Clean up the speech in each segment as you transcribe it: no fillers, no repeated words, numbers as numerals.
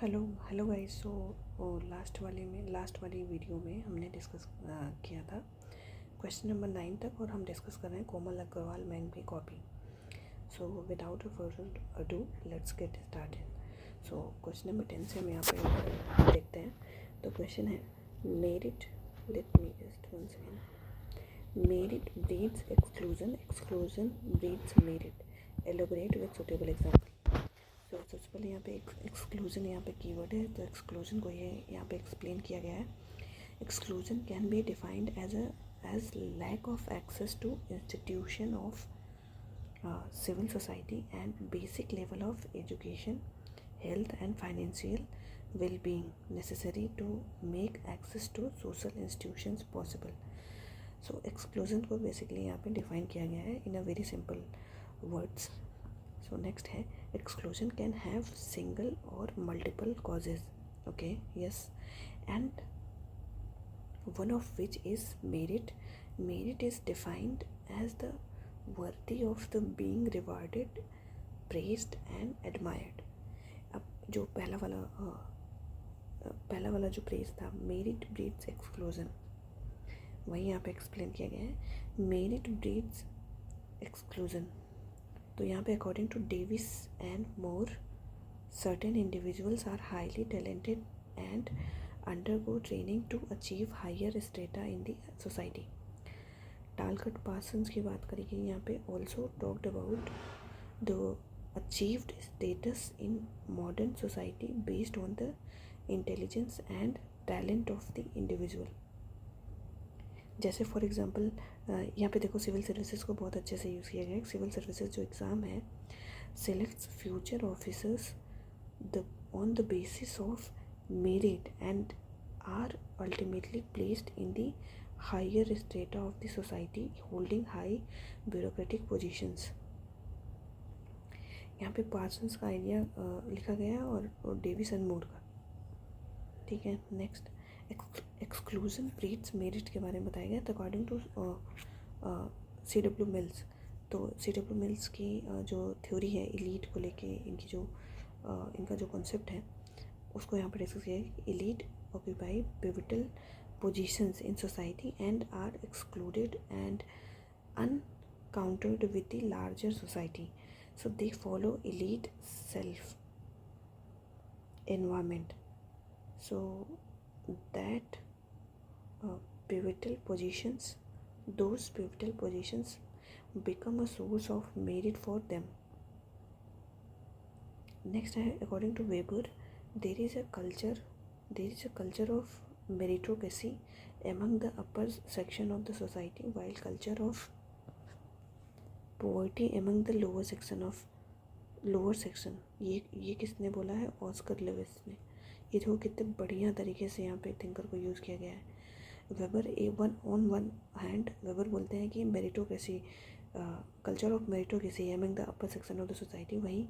Hello hello guys. So last वाली video में हमने डिस्कस किया था क्वेश्चन नंबर 9 तक, और हम डिस्कस कर रहे हैं कोमल अग्रवाल मैन भी copy. So without a further ado let's get started. So question number 10 से हम यहाँ पे देखते हैं। तो क्वेश्चन है merit, let me just one second, merit breeds exclusion, exclusion breeds merit, elaborate with suitable example. तो सबसे पहले यहाँ पे एक्सक्लूजन यहाँ पे कीवर्ड है, तो एक्सक्लूजन को ये यहाँ पे एक्सप्लेन किया गया है। Exclusion can be defined as lack of access to institution of civil society and basic level of education, health and financial well-being necessary to make access to social institutions possible. So exclusion को basically यहाँ पे define किया गया है in a very simple words. So next है exclusion can have single or multiple causes. Okay, yes, and one of which is merit. Merit is defined as the worthy of the being rewarded, praised and admired. अब जो पहला वाला जो praise था, merit breeds exclusion, वही यहाँ पे explain किया गया है। मेरिट ब्रीड्स एक्सक्लूजन, तो यहाँ पे according to Davis and Moore, certain individuals are highly talented and undergo training to achieve higher strata in the society. Talcott Parsons की बात करेंगे यहाँ पे, also talked about the achieved status in modern society based on the intelligence and talent of the individual. जैसे for example यहाँ पे देखो, civil services को बहुत अच्छे से यूज़ किया गया है। सिविल सर्विसेज जो एग्ज़ाम है selects future officers on the basis of merit and are ultimately placed in the higher strata of the society holding high bureaucratic positions. यहाँ पे पार्सन्स का आइडिया लिखा गया है और डेविस एंड मोर का, ठीक है। नेक्स्ट एक्सक्लूजन ब्रीड्स मेरिट के बारे में बताया गया। तो अकॉर्डिंग टू C.W. मिल्स, तो C.W. मिल्स की जो थ्योरी है एलीट को लेके, इनका जो कॉन्सेप्ट है उसको यहाँ पर डिस्कस किया है। Elite occupy pivotal positions in society and are excluded and uncountered with the larger society, so they follow elite self environment, so that those pivotal positions become a source of merit for them. Next, according to Weber, there is a culture of meritocracy among the upper section of the society, while culture of poverty among the lower section. ये किसने बोला है? Oscar Levi's ने। ये देखो कितने बढ़िया तरीके से यहाँ पे थिंकर को यूज़ किया गया है। वेबर वन हैंड वेबर बोलते हैं कि meritocracy, culture of meritocracy among the upper section of the society, वहीं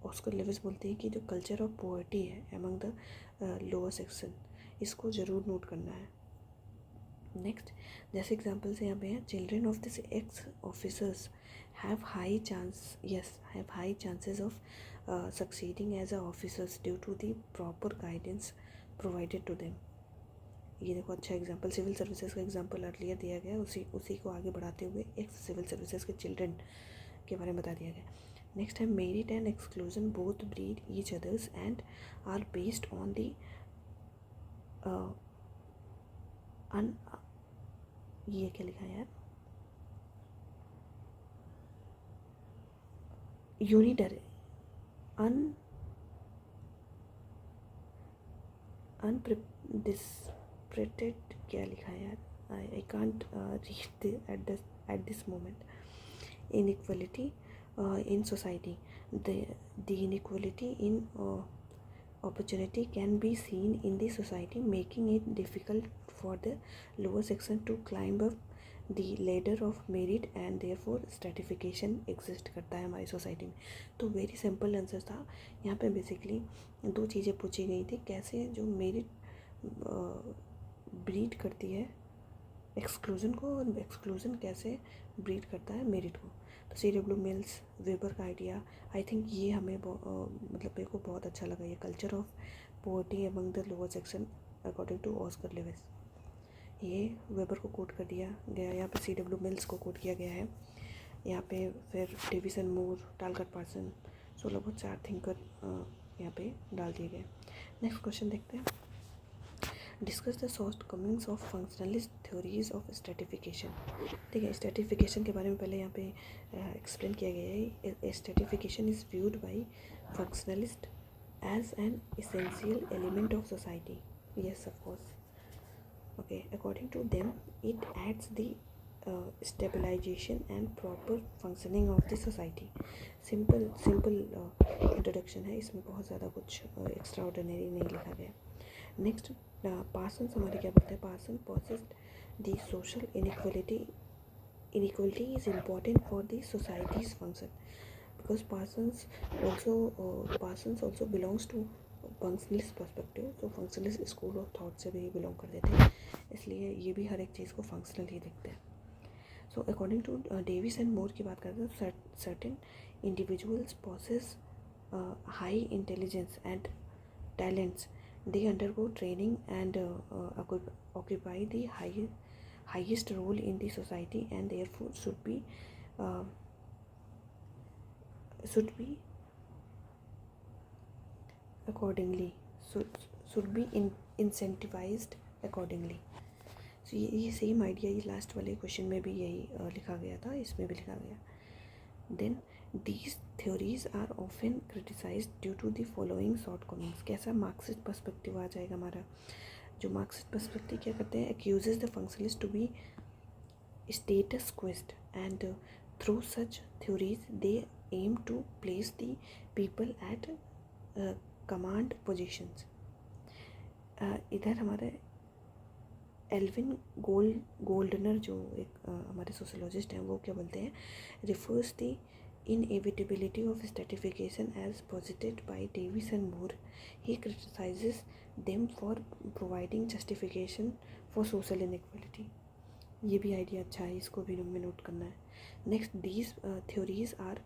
ऑस्कर लेविस बोलते हैं कि जो कल्चर ऑफ पॉवर्टी है एमंग द लोअर सेक्शन, इसको ज़रूर नोट करना है। नेक्स्ट, जैसे एग्जाम्पल्स यहाँ पे हैं, children of this x officers have high chances of succeeding as a officers due to the proper guidance provided to them. ये देखो अच्छा एग्जांपल, सिविल सर्विसेज का एग्जांपल अर्लियर दिया गया, उसी को आगे बढ़ाते हुए एक्स सिविल सर्विसेज के चिल्ड्रन के बारे में बता दिया गया। नेक्स्ट है merit and exclusion both breed each others and are based on the ये क्या लिखा है यार, unitary undisputed क्या लिखा है यार, I can't read at this moment. Inequality in society, the inequality in opportunity can be seen in the society, making it difficult for the lower section to climb up the ladder of merit and therefore stratification exist करता है हमारी society में। तो very simple answer था यहाँ पे। Basically दो चीज़ें पूछी गई थी, कैसे जो मेरिट ब्रीड करती है एक्सक्लूजन को, और एक्सक्लूजन कैसे ब्रीड करता है मेरिट को। C.W. मिल्स, वेबर का आइडिया, आई थिंक ये हमें मतलब मेरे को बहुत अच्छा लगा। ये culture of poverty among the lower section according to Oscar Lewis, ये वेबर को कोट कर दिया गया। यहाँ पे C.W. मिल्स को कोट किया गया है। यहाँ पे फिर Davis and Moore, Talcott Parsons, so लगभग 4 थिंकर यहाँ पे डाल दिए गए। नेक्स्ट क्वेश्चन देखते हैं। Discuss the shortcomings of functionalist theories of stratification. ठीक है, स्ट्रेटिफिकेशन के बारे में पहले यहाँ पे एक्सप्लेन किया गया है। Stratification is viewed by functionalist as an essential element of society. Yes, of course. Okay, according to them, it adds the stabilization and proper functioning of the society. Simple introduction है, इसमें बहुत ज़्यादा कुछ extraordinary नहीं लिखा गया। Next, Parsons हमारे क्या बोलते हैं? Parsons possessed the social inequality. Inequality is important for the society's function because Parsons also belongs to functionalist perspective, तो फंक्शनलिस्ट स्कूल ऑफ थॉट से भी बिलोंग करते थे, इसलिए ये भी हर एक चीज़ को फंक्शनल ही देखते हैं। So according to Davis and Moore की बात करते हैं, certain individuals possess high intelligence and talents, they undergo training and occupy the highest role in the society and therefore should be accordingly, should be incentivized accordingly. So ये same idea ये last वाले question में भी यही लिखा गया था, इसमें भी लिखा गया। Then these theories are often criticized due to the following shortcomings. कैसा मार्क्सिस्ट पर्सपेक्टिव आ जाएगा हमारा? जो मार्क्सिस्ट पर्सपेक्टिव क्या करते हैं? accuses the functionalists to be status quist and through such theories they aim to place the people at command positions. इधर हमारे Alvin Goldener जो एक हमारे सोशोलॉजिस्ट हैं, वो क्या बोलते हैं? Refers the inevitability of stratification as posited by Davis and Moore. He criticises them for providing justification for social inequality. ये भी आइडिया अच्छा है, इसको भी में नोट करना है। Next, these theories are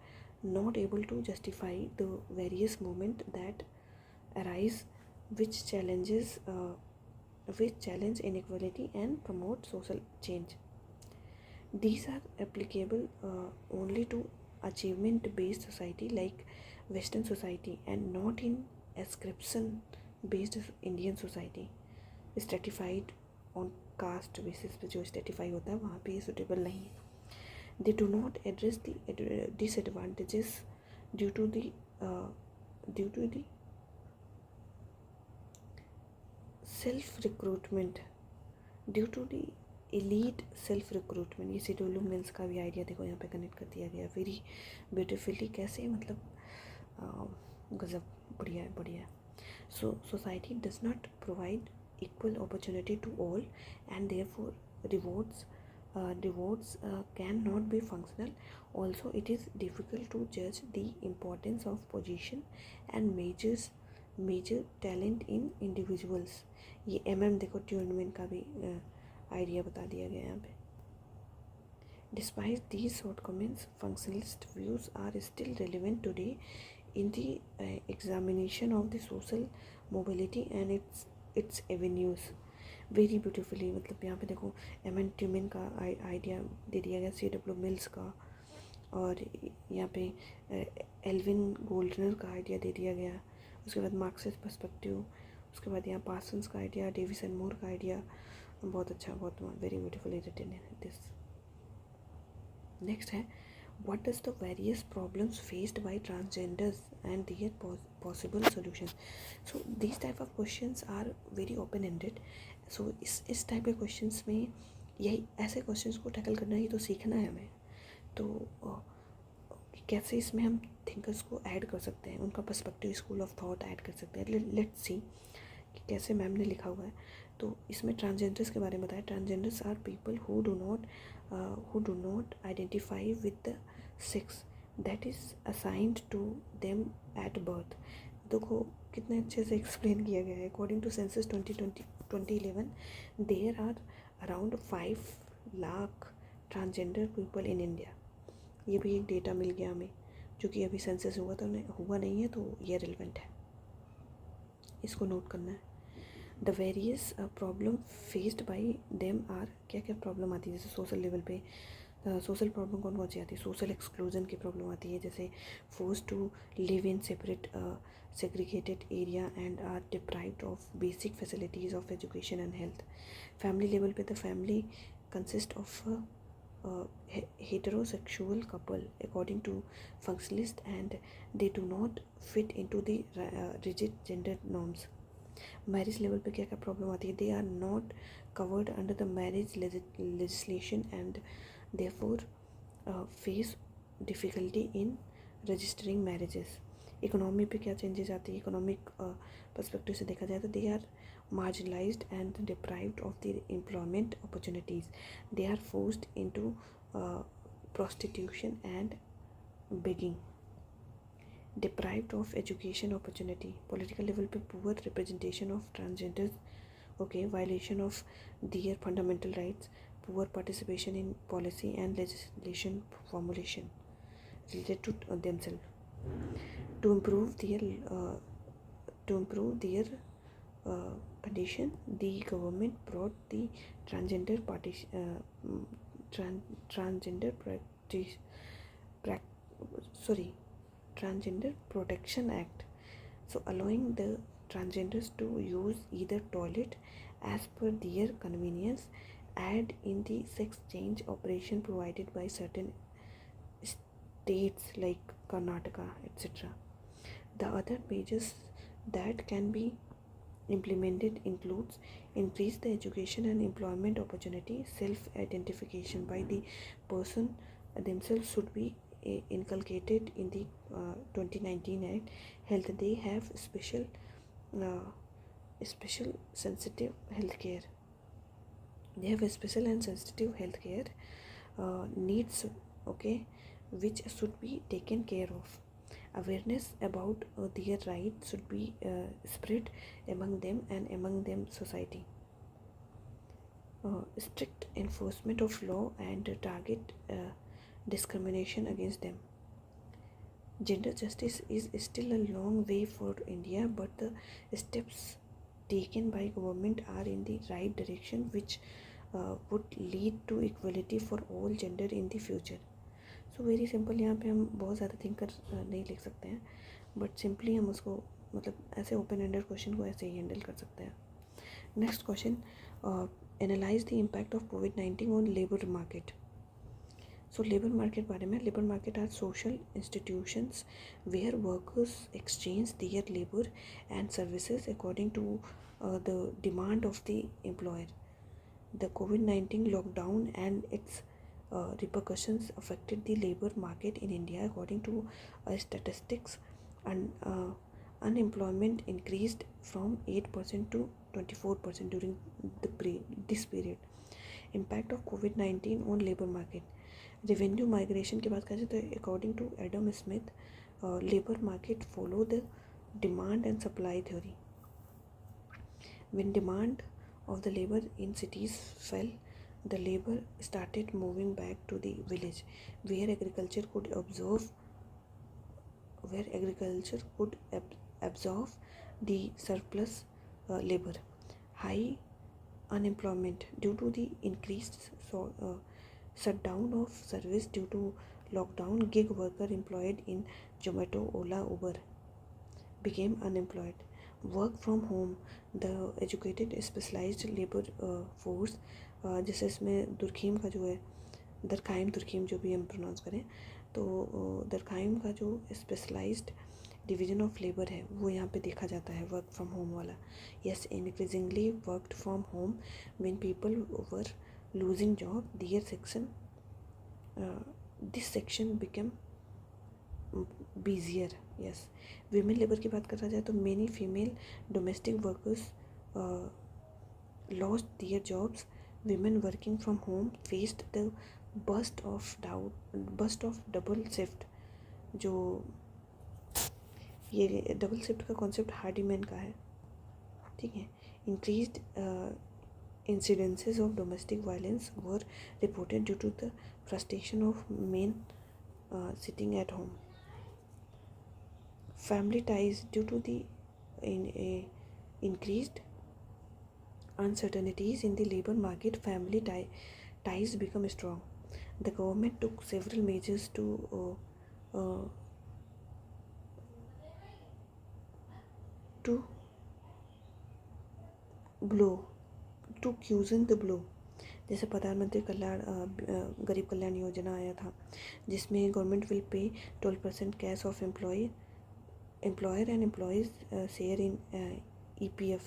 not able to justify the various movements that arise which challenge inequality and promote social change. These are applicable only to achievement based society like Western society and not in ascription based Indian society. Stratified on caste basis पे जो stratify होता है वहाँ पे ये suitable नहीं है। They do not address the disadvantages due to the self-recruitment, due to the elite self-recruitment. ये C.W. मिल्स का भी आइडिया देखो यहाँ पे कनेक्ट कर दिया गया वेरी ब्यूटिफुली। कैसे? मतलब गजब, बढ़िया है। So society does not provide equal opportunity to all and therefore rewards cannot be functional. Also, it is difficult to judge the importance of position and major talent in individuals. ये देखो ट्यूनमेंट का भी idea बता दिया गया यहाँ पे। Despite these shortcomings, functionalist views are still relevant today in the examination of the social mobility and its avenues. Very beautifully, मतलब यहाँ पे देखो ट्यूमेन का आइडिया दे दिया गया, C.W. मिल्स का, और यहाँ पे एल्विन गोल्डनर का आइडिया दे दिया गया। उसके बाद मार्क्सिस्ट पर्सपेक्टिव, उसके बाद यहाँ पार्सन्स का आइडिया, डेविस एंड मूर का आइडिया। बहुत अच्छा, बहुत वेरी ब्यूटीफुली रिटन है दिस। नेक्स्ट है, what does the various problems faced by transgenders and their possible solutions. So these type of questions are very open ended. So इस type के questions में यही ऐसे क्वेश्चंस को टैकल करना ही तो सीखना है हमें। तो कैसे इसमें हम थिंकर्स को ऐड कर सकते हैं, उनका perspective, school of thought add कर सकते हैं। लेट्स सी कि कैसे मैम ने लिखा हुआ है। तो इसमें ट्रांसजेंडर्स के बारे में बताया। Transgenders are people who do not identify with the sex that is assigned to them at birth. देखो कितने अच्छे से एक्सप्लेन किया गया है। According to census 2011 there are around 5 lakh transgender people in India. ये भी एक डेटा मिल गया हमें, जो कि अभी सेंसस हुआ नहीं है, तो ये रिलेवेंट है, इसको नोट करना है। The various problem faced by them are, क्या क्या प्रॉब्लम आती है जैसे सोशल लेवल पे, सोशल प्रॉब्लम कौन कौन सी आती है, सोशल एक्सक्लूजन की प्रॉब्लम आती है, जैसे force to live in separate segregated area and are deprived of basic facilities of education and health. Family level पे the family consists of a heterosexual couple according to functionalist, and they do not fit into the rigid gender norms. Marriage level पे क्या क्या problem आती है, they are not covered under the marriage legislation and therefore face difficulty in registering marriages. Economy पे क्या changes आती है, economic perspective से देखा जाए तो they are marginalized and deprived of the employment opportunities. They are forced into prostitution and begging. Deprived of education opportunity. Political level पे poor representation of transgenders, okay, violation of their fundamental rights, poor participation in policy and legislation formulation related to themselves. To improve their condition, the government brought the transgender transgender protection act, so allowing the transgenders to use either toilet as per their convenience, aid in the sex change operation provided by certain states like Karnataka, etc. The other measures that can be implemented includes increase the education and employment opportunity. Self-identification by the person themselves should be inculcated in the 2019 Act. Health, they have special sensitive healthcare. They have a special and sensitive healthcare needs, okay, which should be taken care of. Awareness about their rights should be spread among them and among them society. Strict enforcement of law and target discrimination against them. Gender justice is still a long way for India, but the steps taken by government are in the right direction, which would lead to equality for all gender in the future. So very simple, यहाँ पे हम बहुत ज़्यादा think कर नहीं लिख सकते हैं, बट सिंपली हम उसको मतलब ऐसे ओपन एंडेड क्वेश्चन को ऐसे ही हैंडल कर सकते हैं. Next question, analyse the impact of कोविड-19 on labour market. So labour market बारे में, labour market are social institutions where workers exchange their labour and services according to the demand of the employer. The कोविड-19 lockdown and its repercussions affected the labor market in India. According to statistics, unemployment increased from 8% to 24% during this period. Impact of COVID-19 on labor market. Revenue migration की बात करें तो according to Adam Smith, labor market follow the demand and supply theory. When demand of the labor in cities fell, the labor started moving back to the village where agriculture could absorb the surplus labor. High unemployment due to the increased shutdown of service due to lockdown. Gig worker employed in Zomato, Ola, Uber became unemployed. Work from home, the educated specialized labor force, जैसे इसमें Durkheim का जो है, दरखाइम Durkheim जो भी हम pronounce करें, तो दरखाइम का जो स्पेशलाइज्ड डिवीजन ऑफ लेबर है वो यहाँ पे देखा जाता है, वर्क फ्रॉम होम वाला. Yes, increasingly worked from home when people were losing job. This section become busier. Yes, women labour की बात करा जाए तो many female domestic workers lost their jobs. Women working from home faced the burst of double shift. जो ये double shift का concept हार्डीमैन का है, ठीक है. Increased incidences of domestic violence were reported due to the frustration of men sitting at home. Family ties due to the increased uncertainties in the labor market. Family ties become strong. The government took several measures to blow to cushion the blow. जैसे प्रधानमंत्री कल्याण गरीब कल्याण योजना आया था, जिसमें government will pay 12% cash of employer and employees share in EPF,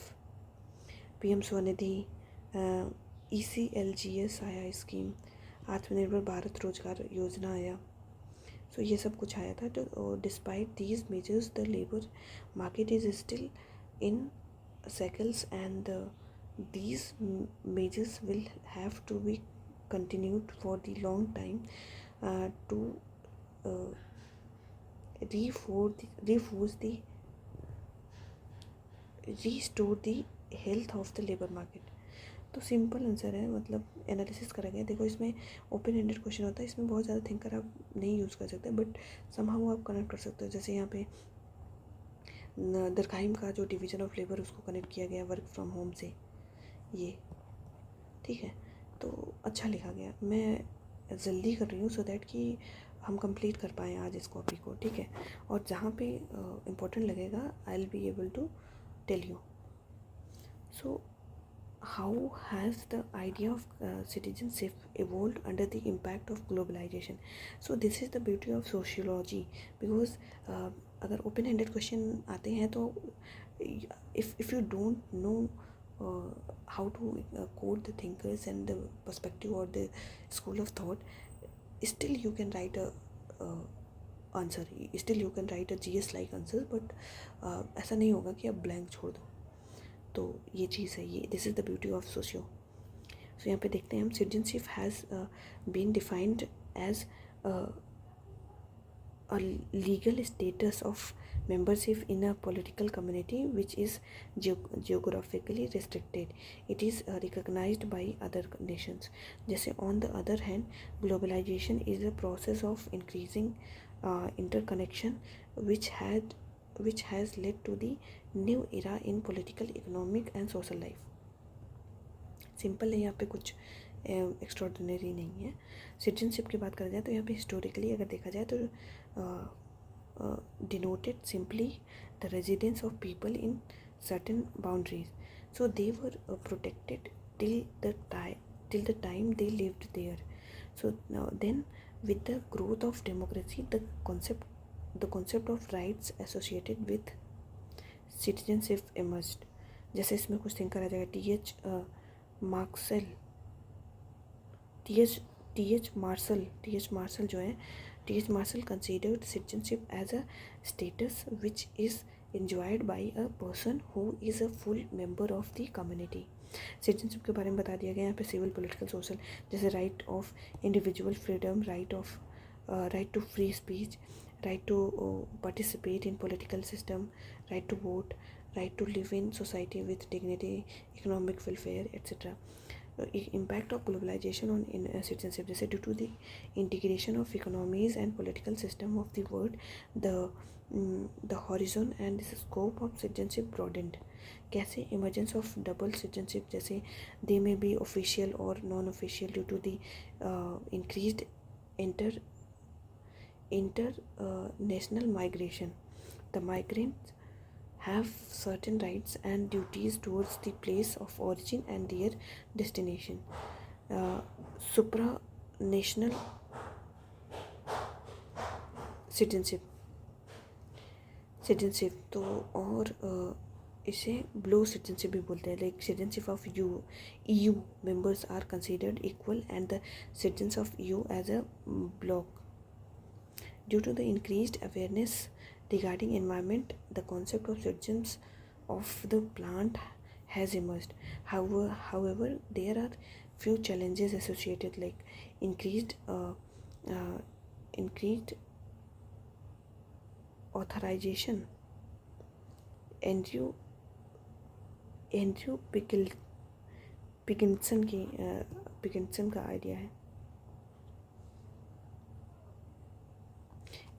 PM Svanidhi, ECLGS आया scheme, आत्मनिर्भर भारत रोजगार योजना आया. सो ये सब कुछ आया था. तो despite these measures the labour market is still in cycles, and these measures will have to be continued for the long time to restore the health of the labor market. तो सिंपल आंसर है, मतलब analysis करा गया. देखो इसमें open ended question होता है, इसमें बहुत ज़्यादा थिंकर आप नहीं यूज़ कर सकते, बट समहाउ आप कनेक्ट कर सकते हो. जैसे यहाँ पे दरखाइम का जो डिवीज़न ऑफ लेबर उसको कनेक्ट किया गया वर्क फ्रॉम होम से, ये ठीक है. तो अच्छा लिखा गया. मैं जल्दी कर रही हूँ सो दैट कि हम कंप्लीट कर पाएँ आज इस कॉपी को, ठीक है. और जहाँ पे इम्पोर्टेंट लगेगा I will be able to tell you. So how has the idea of citizenship evolved under the impact of globalization? So this is the beauty of sociology, because अगर open ended question आते हैं तो if you don't know how to code the thinkers and the perspective or the school of thought, still you can write a answer, still you can write a GS like answer, but ऐसा नहीं होगा कि आप blank छोड़ दो. तो ये चीज़ है, ये this is the beauty of socio. So यहाँ पे देखते हैं हम. Citizenship has been defined as a legal status of membership in a political community which is geographically restricted. It is recognized by other nations. जैसे on the other hand, globalization is a process of increasing interconnection which has led to the new era in political, economic and social life. Simple है, यहाँ पे कुछ extraordinary नहीं है. Citizenship की बात करा जाए तो यहाँ पे हिस्टोरिकली अगर देखा जाए तो denoted simply the residence of people in certain boundaries. So they were protected till the time they lived there. So now then, with the growth of democracy, the concept of rights associated with citizenship emerged. जैसे इसमें कुछ think करा जाएगा. T.H. Marshall considered citizenship as a status which is enjoyed by a person who is a full member of the community. Citizenship के बारे में बता दिया गया यहाँ पे. सिविल, पॉलिटिकल, सोशल, जैसे right of individual freedom, right to free speech, right to participate in political system, right to vote, right to live in society with dignity, economic welfare, etc. Impact of globalization on citizenship. जैसे due to the integration of economies and political system of the world, the horizon and the scope of citizenship broadened. कैसे? emergence of double citizenship, जैसे they may be official or non-official due to the increased international migration. The migrants have certain rights and duties towards the place of origin and their destination. Supranational citizenship तो और इसे blow citizenship भी बोलते हैं. Like citizenship of EU members are considered equal and the citizens of EU as a bloc. Due to the increased awareness regarding environment, the concept of citizens of the plant has emerged. However, there are few challenges associated, like increased authorization. Andrew Pickinson का idea है.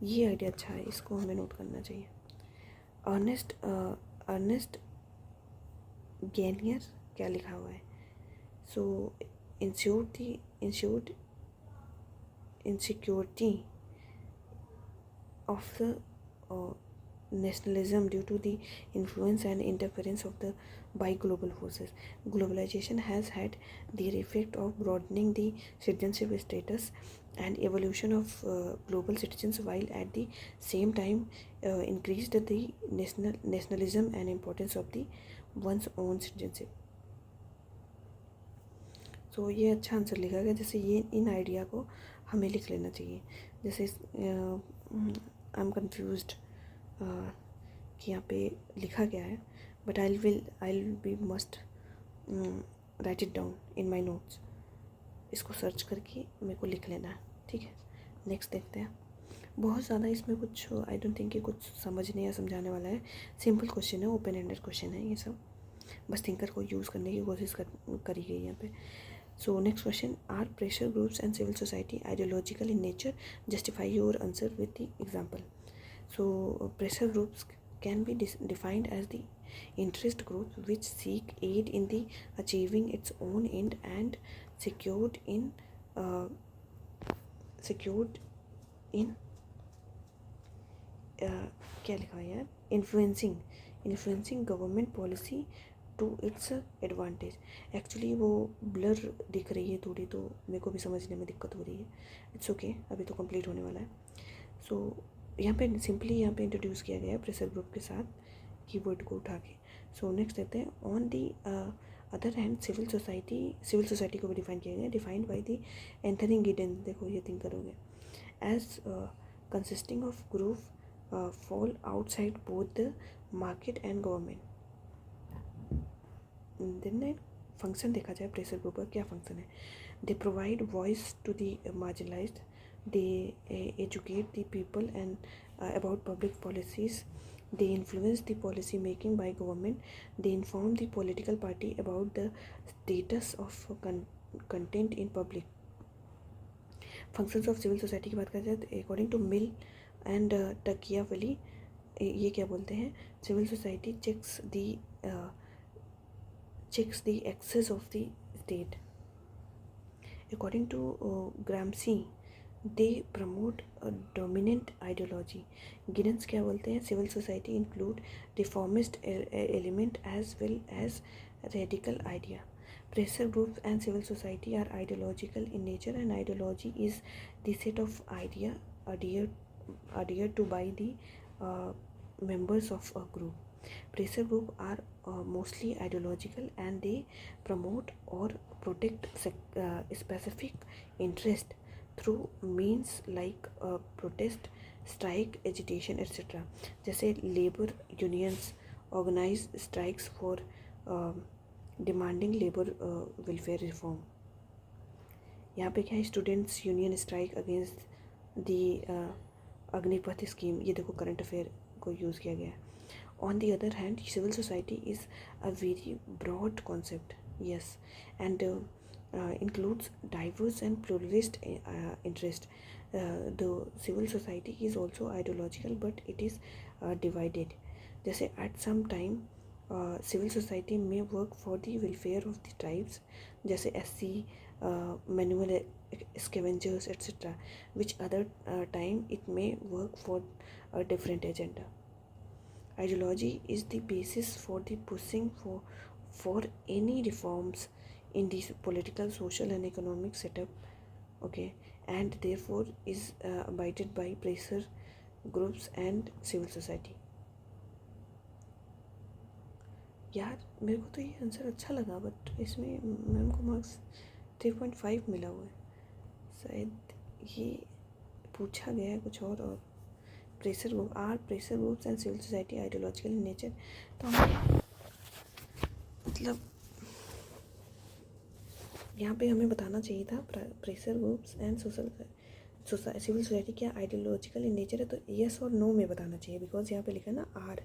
ये idea अच्छा है, इसको हमें note करना चाहिए। Ernest गैनियर क्या लिखा हुआ है? सो insured insecurity of the nationalism due to the influence and interference of the by global forces. Globalization has had the effect of broadening the citizenship status and evolution of global citizens, while at the same time increased the nationalism and importance of the one's own citizenship. सो ये अच्छा answer लिखा गया। जैसे ये इन idea को हमें लिख लेना चाहिए। जैसे आई एम कन्फ्यूज्ड कि यहाँ पे लिखा गया है, but I will B must write it down in my notes. इसको सर्च करके मेरे को लिख लेना है, ठीक है। नेक्स्ट देखते हैं। बहुत ज़्यादा इसमें कुछ आई डोंट थिंक कि कुछ समझने या समझाने वाला है। सिंपल क्वेश्चन है, ओपन एंडेड क्वेश्चन है ये सब, बस थिंकर को यूज़ करने की कोशिश करी गई यहाँ पे। So next question, are pressure groups and civil society ideological in nature? Justify your answer with the example. So pressure groups can be defined as the interest groups which seek aid in the achieving its own end and secured in क्या लिखा है यार, influencing government policy to its advantage. Actually वो blur दिख रही है थोड़ी, तो मेरे को भी समझने में दिक्कत हो रही है। इट्स ओके, अभी तो कंप्लीट होने वाला है। सो यहाँ पे सिंपली यहाँ पे इंट्रोड्यूस किया गया है प्रेशर ग्रुप के साथ कीवर्ड को उठा के। सो नेक्स्ट देखते हैं। On the other hand civil society को भी डिफाइन किया गया है, defined by the Anthony Giddens. देखो ये थिंक करोगे, as consisting of group fall outside both the market and government. Then function देखा जाए प्रेशर ग्रुप का क्या फंक्शन है। They provide voice to the marginalised, they educate the people and about public policies, they influence the policy making by government, they inform the political party about the status of content in public. Functions of civil society की बात करें जाए तो according to Mill and टकियावली, ये क्या बोलते हैं, civil society checks the excess of the state. According to Gramsci, they promote a dominant ideology. Giddens क्या बोलते हैं, civil society include reformist element as well as radical idea. Pressure groups and civil society are ideological in nature, and ideology is the set of idea adhered to by the members of a group. Pressure groups are mostly ideological, and they promote or protect specific interest through means like protest, strike, agitation, etc. जैसे labor unions organize strikes for demanding labor welfare reform. यहाँ पे क्या है, students union strike against the Agnipath scheme. ये देखो current affair को use किया गया है। On the other hand, civil society is a very broad concept, yes, and includes diverse and pluralist interest. The civil society is also ideological, but it is divided. जैसे at some time civil society may work for the welfare of the tribes, जैसे SC, manual scavengers, etc., which other time it may work for a different agenda. Ideology is the basis for the pushing for any reforms in the political, social and economic setup, okay, and therefore is abided by pressure groups and civil society. यार मेरे को तो ये answer अच्छा लगा, but इसमें ma'am को marks 3.5 मिला हुआ है। शायद ये पूछा गया है कुछ और pressure group and civil society ideological in nature. तो हमें मतलब यहाँ पे हमें बताना चाहिए था pressure groups and civil society क्या आइडियोलॉजिकल इन नेचर है, तो यस और नो में बताना चाहिए, बिकॉज यहाँ पे लिखा है ना आर।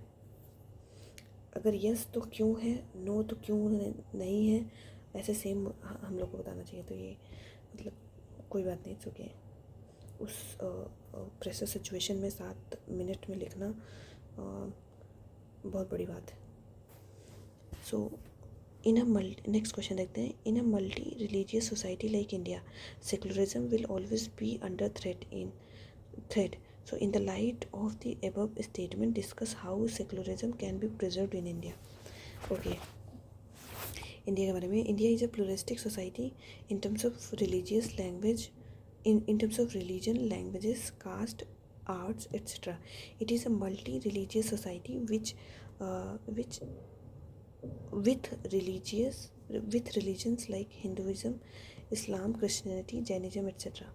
अगर यस तो क्यों है, नो तो क्यों नहीं है, ऐसे सेम हम लोग को बताना चाहिए। तो ये मतलब कोई बात नहीं, इट्स ओके। उस प्रेशर सिचुएशन में 7 मिनट में लिखना बहुत बड़ी बात है. सो नेक्स्ट क्वेश्चन देखते हैं. In a multi religious society like India, secularism will always be under threat. So in the light of the above statement, discuss how secularism can be preserved in India. Okay. India के बारे में. India is a pluralistic society in terms of religious language, in terms of religion, languages, caste, arts, etc. It is a multi-religious society which with religions like Hinduism, Islam, Christianity, Jainism, etc.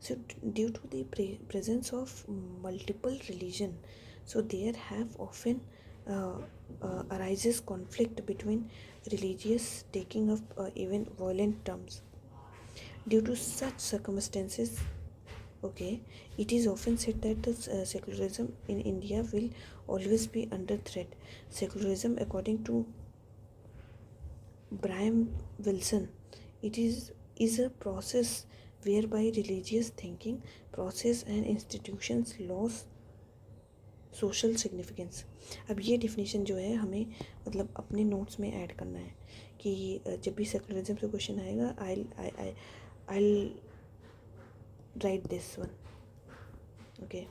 So due to the presence of multiple religion, so there have often arises conflict between religious, taking up even violent terms. Due to such circumstances, okay, it is often said that the secularism in India will always be under threat. Secularism, according to Brian Wilson, it is a process whereby religious thinking, process and institutions lose social significance. अब ये definition जो है हमें मतलब अपने notes में add करना है कि जब भी सेकुलरिज्म से क्वेश्चन आएगा I'll write this one. Okay.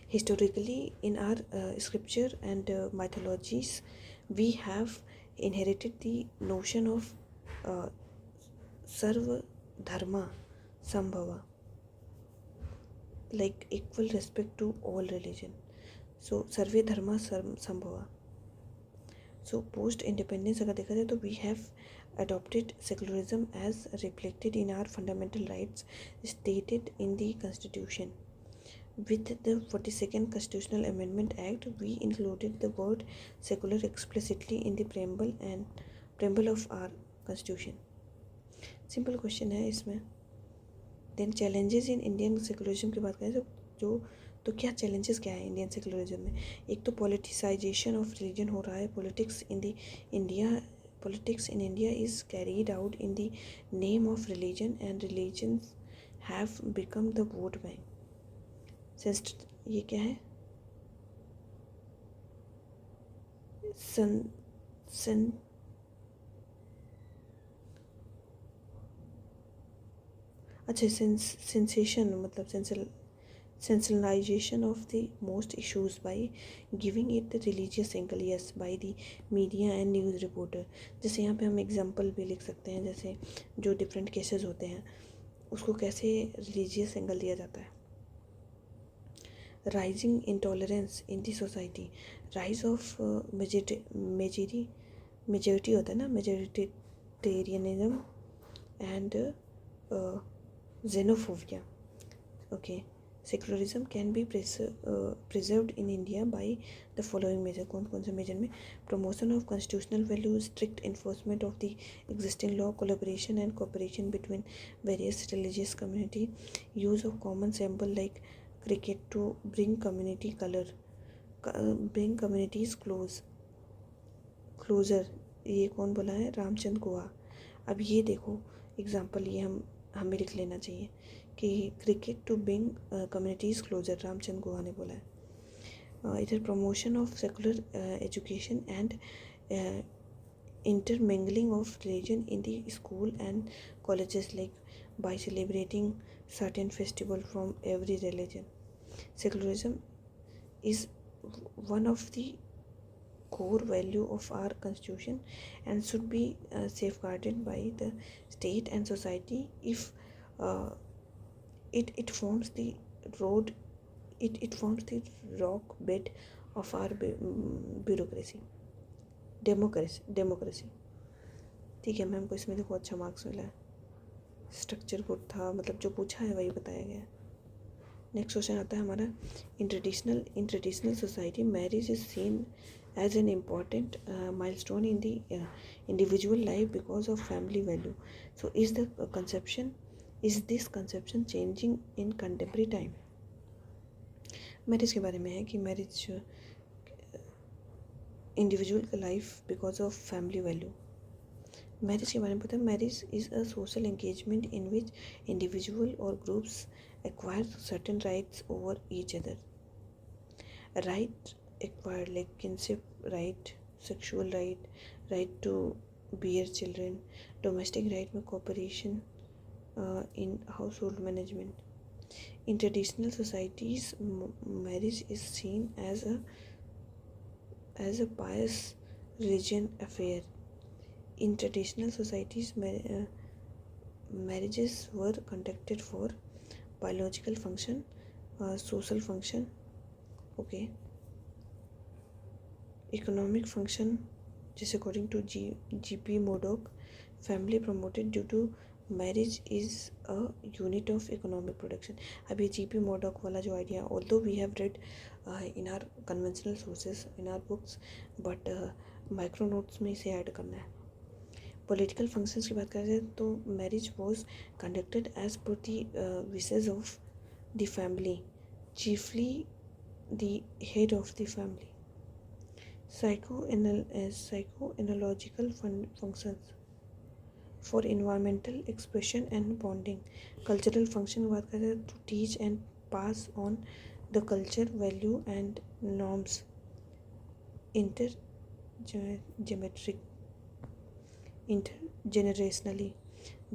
Historically, in our scripture and mythologies, we have inherited the notion of Sarva Dharma Sambhava, like equal respect to all religion. So Sarve Dharma Sambhava. So post independence अगर देखा जाए तो we have adopted secularism as reflected in our fundamental rights stated in the Constitution. With the 42nd Constitutional Amendment Act, we included the word secular explicitly in the preamble of our Constitution. Simple question है इसमें. Then challenges in Indian secularism की बात करें तो क्या challenges क्या है Indian secularism में. एक तो पॉलिटिसाइजेशन ऑफ रिलीजन हो रहा है. Politics in India is carried out in the name of religion, and religions have become the vote bank. Since ये क्या है अच्छा सेंसेशन मतलब sensationalization of the most issues by giving it the religious angle, yes, by the media and news reporter. जैसे यहाँ पे हम example भी लिख सकते हैं, जैसे जो डिफरेंट केसेस होते हैं उसको कैसे रिलीजियस एंगल दिया जाता है. Rising intolerance in the society, rise of majority होता है ना, majoritarianism and xenophobia. Okay. Secularism can be preserved in India by the following measure. कौन से मेजर में? Promotion of constitutional values, strict enforcement of the existing law, collaboration and cooperation between various religious community, use of common symbol like cricket to bring communities closer. ये कौन बोला है? रामचंद्र गुहा. अब ये देखो एग्जाम्पल, ये हमें लिख लेना चाहिए कि cricket to bring communities closer, Ramachandra Guha ने बोला है. इधर promotion of secular education and intermingling of religion in the school and colleges, like by celebrating certain festival from every religion. Secularism is one of the core value of our constitution and should be safeguarded by the state and society. If it forms the rock bed of our democracy. ठीक है ma'am को इसमें देखो अच्छा marks मिला है. Structure good था, मतलब जो पूछा है वही बताया गया. नेक्स्ट क्वेश्चन आता है हमारा. In traditional society marriage is seen as an important milestone in the individual life because of family value. So is this conception changing in contemporary time? Marriage के बारे में है कि मैरिज इंडिविजुअल का life because of family value. Marriage के बारे में पता है, marriage is a social engagement in which individual और groups acquire certain rights over each other. Right acquired like kinship right, sexual right, right to bear children, domestic right में cooperation in household management. In traditional societies, marriage is seen as a pious religion affair. In traditional societies, marriages were conducted for biological function, social function, okay, economic function, just according to G.P. Murdoch. Family promoted due to marriage is a unit of economic production. अब ये G.P. Murdoch वाला जो idea, although we have read in our conventional sources in our books, but micro notes में इसे add करना है. Political functions की बात करें तो marriage was conducted as per the wishes of the family, chiefly the head of the family. Psychoanalogical functions for environmental expression and bonding. Cultural function बात करें to teach and pass on the culture, value and norms. Intergenerationally,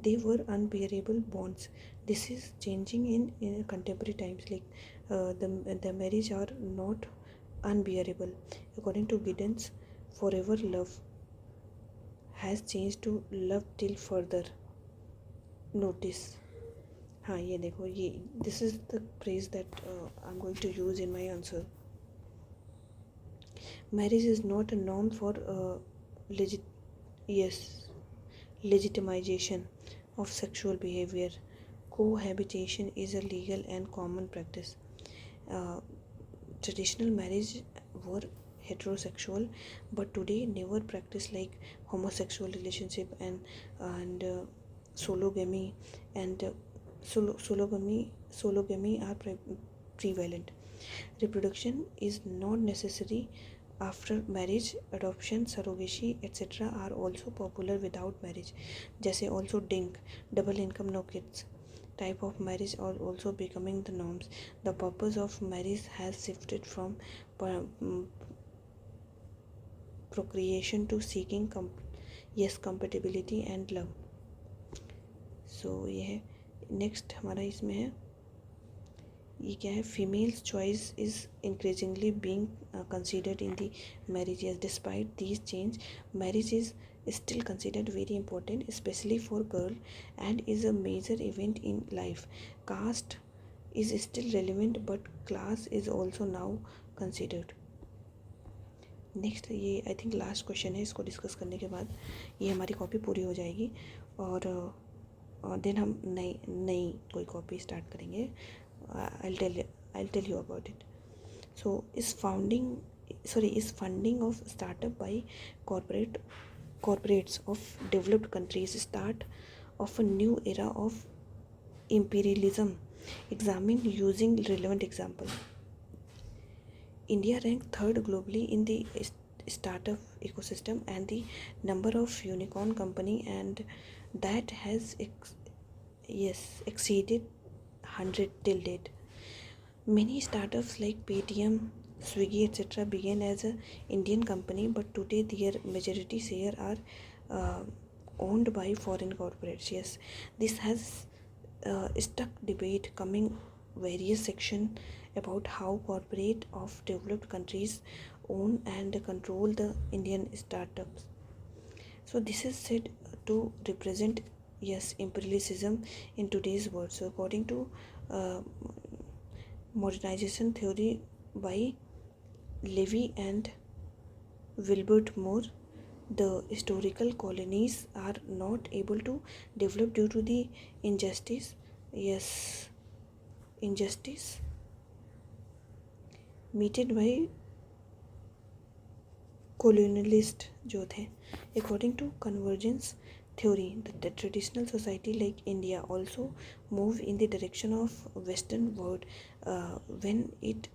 they were unbearable bonds. This is changing in contemporary times. Like the marriage are not unbearable. According to Giddens, forever love has changed to love till further notice. हाँ ये देखो, ये this is the phrase that I'm going to use in my answer. Marriage is not a norm for legitimization of sexual behavior. Cohabitation is a legal and common practice. Traditional marriage were heterosexual, but today never practice like homosexual relationship and sologamy and sologamy are prevalent. Reproduction is not necessary after marriage. Adoption, surrogacy, etc. are also popular without marriage. जैसे also DINK, double income no kids type of marriage are also becoming the norms. The purpose of marriage has shifted from procreation to seeking compatibility and love. So ये है. Next हमारा इसमें है, ये क्या है, females choice is increasingly being considered in the marriages. Despite these change, marriage is still considered very important, especially for girl, and is a major event in life. Caste is still relevant, but class is also now considered. Next ये I think last question है. इसको discuss करने के बाद ये हमारी copy पूरी हो जाएगी और देन हम नई कोई कॉपी स्टार्ट करेंगे. I tell you about it. So इस funding of startup by corporates of developed countries start of a new era of imperialism. Examined using relevant example. India ranked third globally in the startup ecosystem and the number of unicorn company, and that has exceeded 100 till date. Many startups like Paytm, Swiggy, etc. began as a Indian company, but today their majority share are owned by foreign corporates. Yes, this has stuck debate coming various section about how corporate of developed countries own and control the Indian startups. So this is said to represent imperialism in today's world. So according to modernization theory by Levy and Wilbert Moore, the historical colonies are not able to develop due to the injustice meted by colonialist जो थे. According to convergence theory, the traditional society like India also move in the direction of Western world when it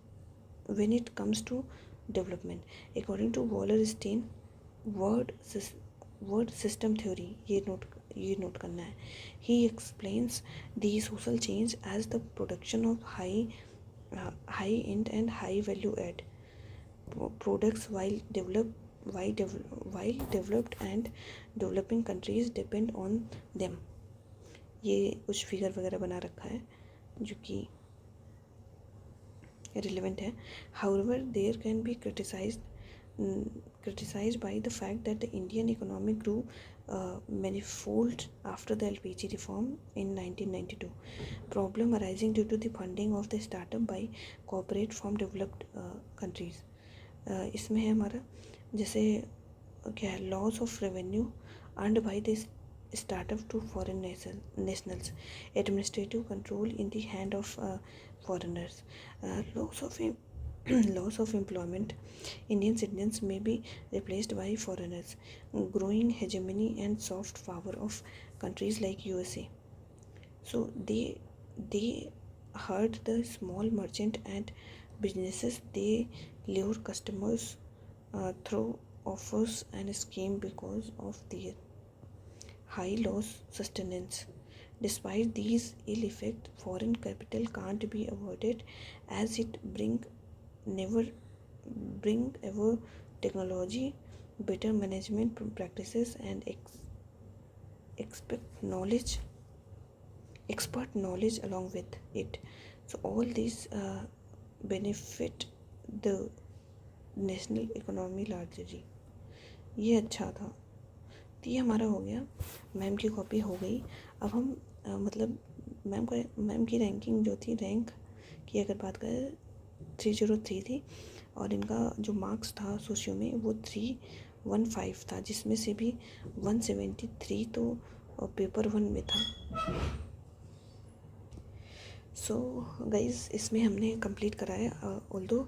comes to development. According to Wallerstein, world system theory, ये note करना है. He explains the social change as the production of high end and high value add products while developed and developing countries depend on them. ये कुछ figure वगैरह बना रखा है जो कि relevant है. However, there can be criticized by the fact that the Indian economy grew manifold after the LPG reform in 1992. Problem arising due to the funding of the startup by corporate from developed countries. इसमें है हमारा जैसे क्या है, loss of revenue earned by this startup to foreign nationals, administrative control in the hand of foreigners, loss of employment. Indian citizens may be replaced by foreigners, growing hegemony and soft power of countries like USA. So they hurt the small merchant and businesses. They lure customers through offers and scheme because of their high loss sustenance. Despite these ill effects, foreign capital can't be avoided as it bring ever technology, better management practices and expert knowledge along with it. So all these benefit the national economy largely. ये अच्छा था. तो ये हमारा हो गया. Ma'am की copy हो गई. अब हम मतलब मैम की रैंकिंग जो थी, रैंक की अगर बात करें 303 थी और इनका जो मार्क्स था सोशियो में वो 315 था, जिसमें से भी 173 तो पेपर 1 में था. सो गाइज़, इसमें हमने कंप्लीट करा है. ऑल्दो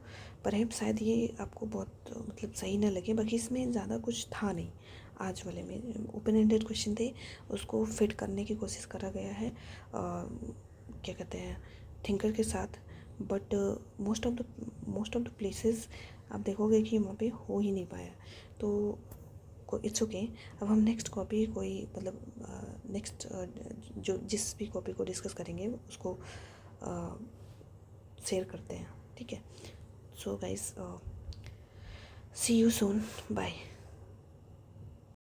परहैप्स शायद ये आपको बहुत मतलब सही ना लगे, बाकी इसमें ज़्यादा कुछ था नहीं. आज वाले में ओपन एंडेड क्वेश्चन थे, उसको फिट करने की कोशिश करा गया है क्या कहते हैं थिंकर के साथ. But most of the places आप देखोगे कि वहाँ पे हो ही नहीं पाया. तो इट्स ओके. अब हम नेक्स्ट कॉपी कोई मतलब नेक्स्ट जो जिस भी कॉपी को डिस्कस करेंगे उसको शेयर करते हैं. ठीक है. So guys, see you soon. Bye.